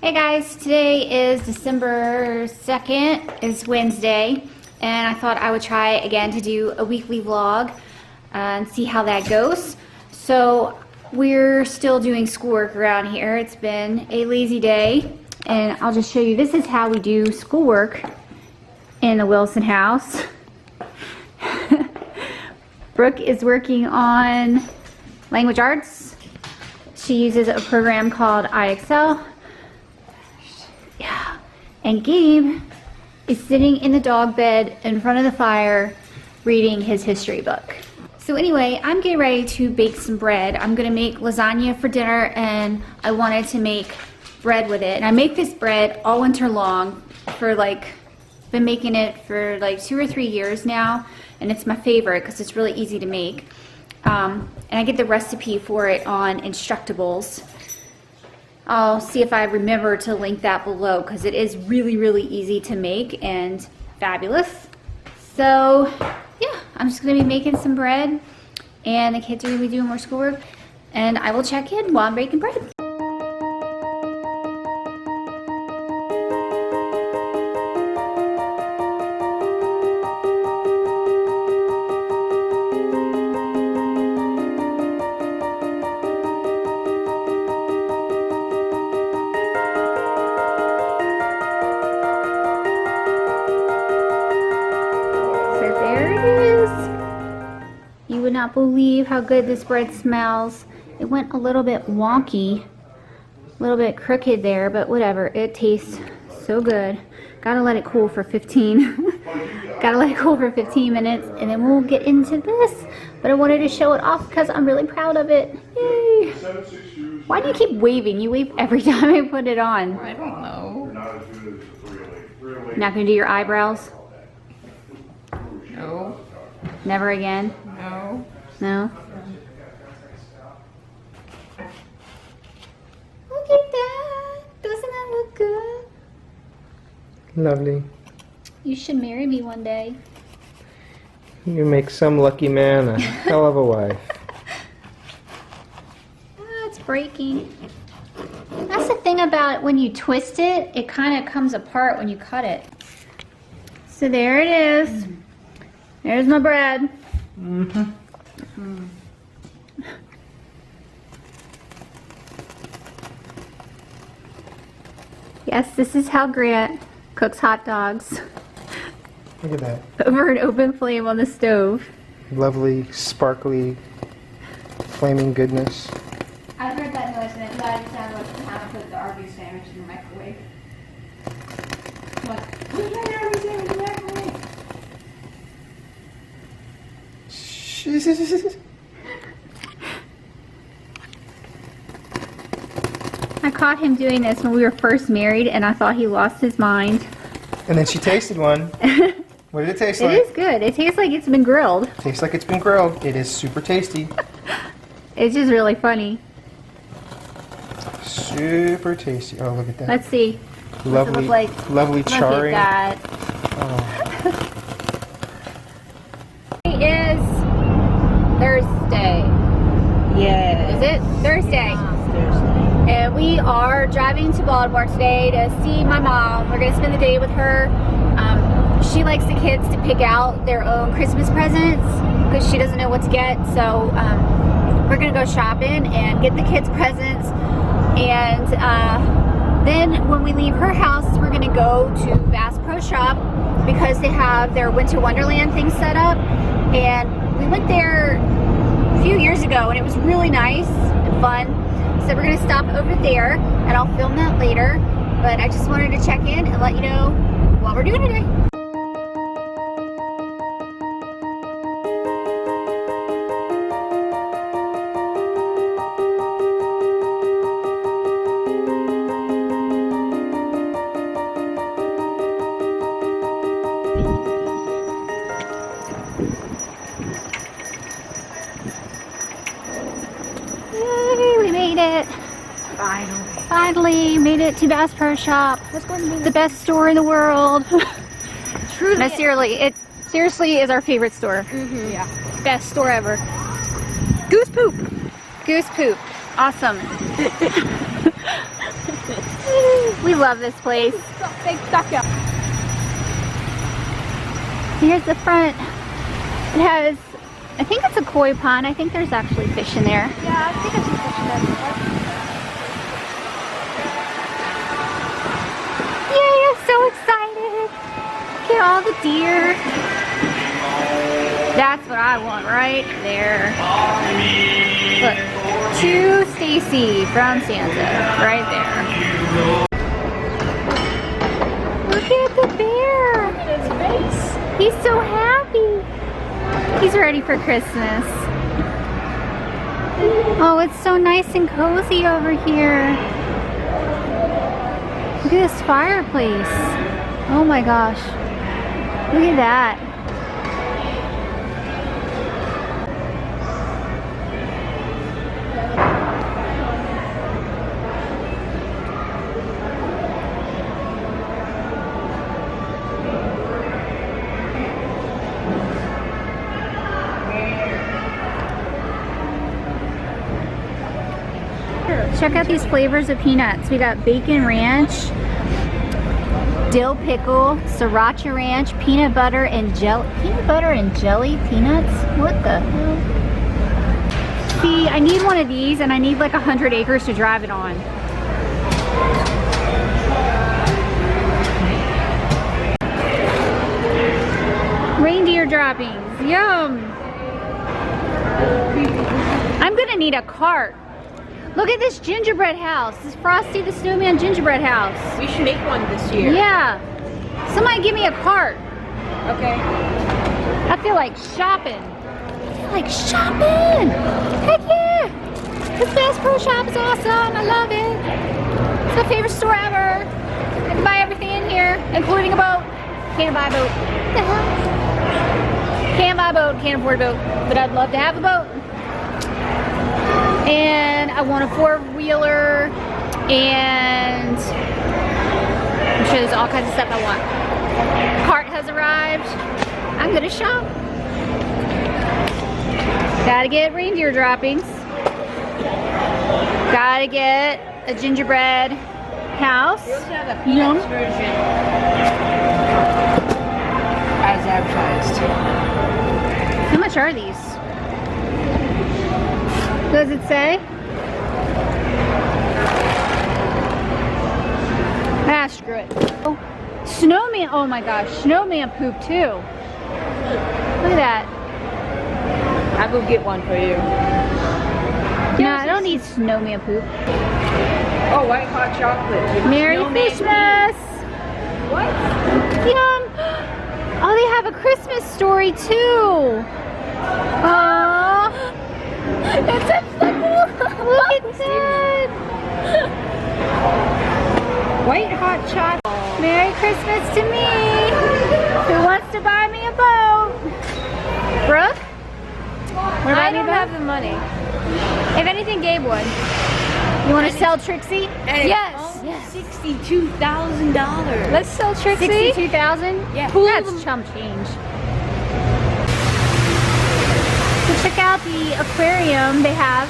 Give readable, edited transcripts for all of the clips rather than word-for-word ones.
Hey guys, today is December 2nd, it's Wednesday, and I thought I would try again to do a weekly vlog and see how that goes. So we're still doing schoolwork around here. It's been a lazy day, and I'll just show you, this is how we do schoolwork in the Wilson house. Brooke is working on language arts. She uses a program called iExcel. Yeah, and Gabe is sitting in the dog bed in front of the fire reading his history book. So anyway, I'm getting ready to bake some bread. I'm gonna make lasagna for dinner, and I wanted to make bread with it. And I make this bread all winter long for been making it for like 2 or 3 years now, and it's my favorite because it's really easy to make. And I get the recipe for it on Instructables. I'll see if I remember to link that below because it is really, really easy to make and fabulous. So yeah, I'm just gonna be making some bread, and the kids are gonna be doing more schoolwork, and I will check in while I'm baking bread. You would not believe how good this bread smells. It went a little bit wonky, a little bit crooked there, but whatever. It tastes so good. Gotta let it cool for 15. Gotta let it cool for 15 minutes, and then we'll get into this. But I wanted to show it off because I'm really proud of it. Yay! Why do you keep waving? You wave every time I put it on. I don't know. Not gonna do your eyebrows? No. Never again? No. No? Look at that! Doesn't that look good? Lovely. You should marry me one day. You make some lucky man a hell of a wife. Ah, it's breaking. That's the thing about it, when you twist it, it kind of comes apart when you cut it. So there it is. There's my bread. Yes, this is how Grant cooks hot dogs. Look at that. Over an open flame on the stove. Lovely, sparkly, flaming goodness. I heard that noise and it sounded like how to put the Arby's sandwich in the microwave. What? Put the Arby's sandwich in the microwave. I caught him doing this when we were first married, and I thought he lost his mind. And then she tasted one. What did it taste like? It is good. It tastes like it's been grilled. Tastes like it's been grilled. It is super tasty. It's just really funny. Super tasty. Oh, look at that. Let's see. Lovely, What's it look like? lovely charring. Look at that. Oh. It is Thursday. Yes. Is it? Thursday. And we are driving to Baltimore today to see my mom. We're going to spend the day with her. She likes the kids to pick out their own Christmas presents because she doesn't know what to get. So we're going to go shopping and get the kids presents. And then when we leave her house, we're going to go to Bass Pro Shop because they have their Winter Wonderland thing set up. And we went there a few years ago, and it was really nice and fun. So we're going to stop over there, and I'll film that later. But I just wanted to check in and let you know what we're doing today. Yay, we made it. Finally made it to Bass Pro Shop. The best store in the world. Truly. No, it seriously is our favorite store. Yeah. Best store ever. Goose poop. Goose poop. Awesome. love this place. Here's the front. It has, I think it's a koi pond. I think there's actually fish in there. Yeah, I think I see fish in there. Yay, I'm so excited. Look at all the deer. That's what I want right there. Look, to Stacy from Santa, right there. Look at the bear. Look at his face. He's so happy. He's ready for Christmas. Oh, it's so nice and cozy over here. Look at this fireplace. Oh my gosh. Look at that. Check out these flavors of peanuts. We got bacon ranch, dill pickle, sriracha ranch, peanut butter and jelly peanuts? What the hell? See, I need one of these and I need like 100 acres to drive it on. Reindeer droppings, yum. I'm gonna need a cart. Look at this gingerbread house. This Frosty the Snowman gingerbread house. We should make one this year. Yeah. Somebody give me a cart. Okay. I feel like shopping. Heck yeah. This Bass Pro Shop is awesome. I love it. It's my favorite store ever. I can buy everything in here, including a boat. Can't buy a boat. What the hell? Can't buy a boat. Can't afford a boat. But I'd love to have a boat. And I want a four-wheeler, and I'm sure there's all kinds of stuff I want. Cart has arrived. I'm gonna shop. Gotta get reindeer droppings. Gotta get a gingerbread house. We also have a Yum. peanuts version as advertised. How much are these? Does it say? Ah, screw it. Oh, snowman. Oh my gosh, snowman poop too. Look at that. I will get one for you. No, I don't need snowman poop. Oh, white hot chocolate. with Merry snowman Christmas. tea. What? Yum. Oh, they have a Christmas story too. Oh. It's a Look at that. white hot chocolate. Merry Christmas to me. Who wants to buy me a boat? Brooke? I don't have the money. If anything, Gabe would. You want to sell Trixie? Yes. $62,000. Let's sell Trixie. 62,000? Yeah. That's chump change. So check out the aquarium they have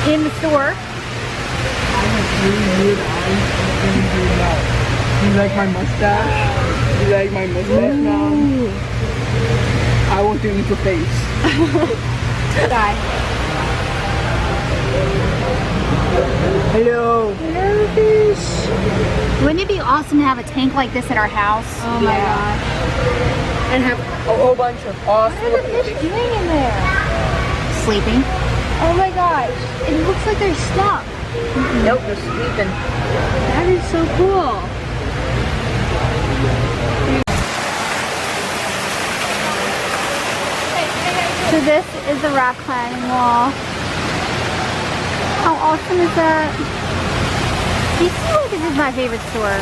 in the store. You like my mustache? You like my mustache now? I want to eat your face. Bye. Hello. Hello, fish. Wouldn't it be awesome to have a tank like this at our house? Oh my gosh. And have a whole bunch of awesome What are the fish doing in there? Sleeping. Oh my gosh. It looks like they're stuck. Nope, they're sleeping. That is so cool. So this is the rock climbing wall. How awesome is that? You see why this is my favorite store?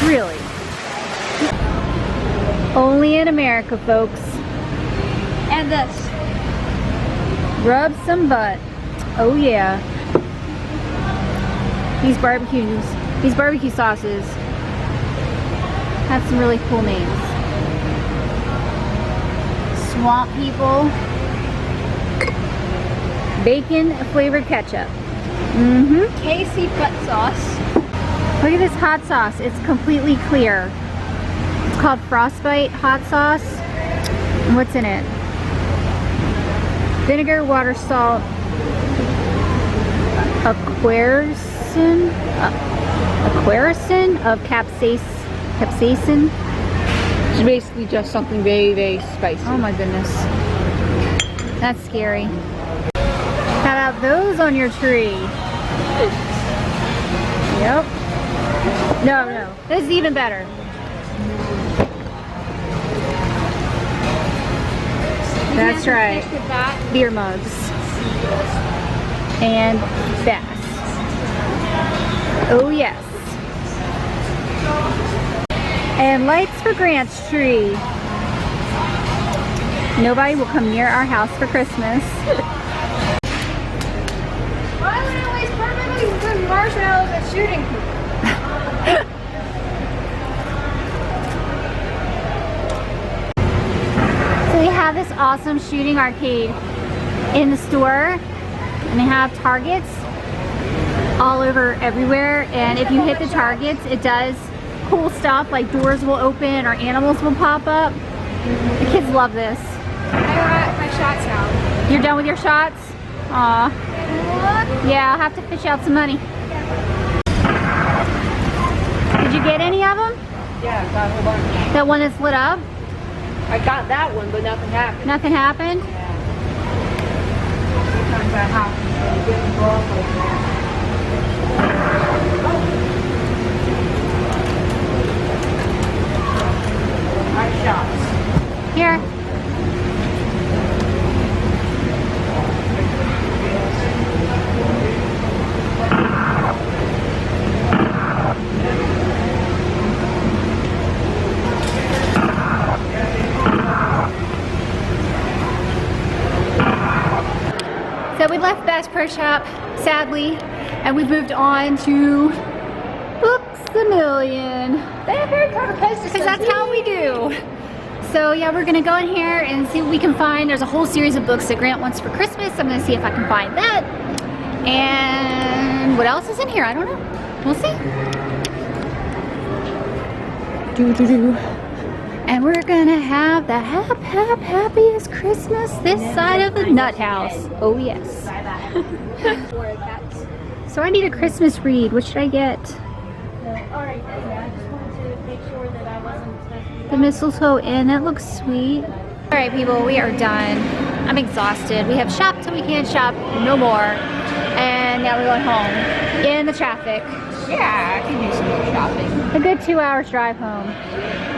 Really. Only in America, folks. And this. Rub some butt. Oh yeah. These barbecue sauces have some really cool names. Swamp People. Bacon flavored ketchup. Casey butt sauce. Look at this hot sauce. It's completely clear. It's called Frostbite hot sauce. And what's in it? Vinegar, water, salt, quercetin of capsaicin. It's basically just something very, very spicy. Oh my goodness. That's scary. How about those on your tree? Yep. No. This is even better. That's right. Beer mugs. And bass. Oh yes. And lights for Grant's tree. Nobody will come near our house for Christmas. Why would I waste perfectly good marshmallows at shooting people? So they have this awesome shooting arcade in the store, and they have targets all over everywhere, and if you hit the targets, it does cool stuff like doors will open or animals will pop up. The kids love this. I got my shots now. You're done with your shots? Aw. Yeah, I'll have to fish out some money. Did you get any of them? Yeah, I got a whole bunch. That one that's lit up? I got that one, but nothing happened. Nothing happened? Sometimes that happens when you get involved like that. Nice shots. Here. So we left Bass Pro Shop, sadly, and we've moved on to Books A Million. Because that's how we do. So yeah, we're gonna go in here and see what we can find. There's a whole series of books that Grant wants for Christmas. I'm gonna see if I can find that. And what else is in here? I don't know. We'll see. And we're gonna have the happiest Christmas this side of the nut house. Oh yes. So I need a Christmas read. What should I get? The Mistletoe Inn. That looks sweet. All right, people, we are done. I'm exhausted. We have shopped till we can't shop no more. And now we're going home in the traffic. Yeah, I can do some more shopping. A good 2 hours drive home.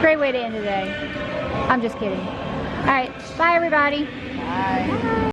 Great way to end the day. I'm just kidding. All right, bye everybody. Bye.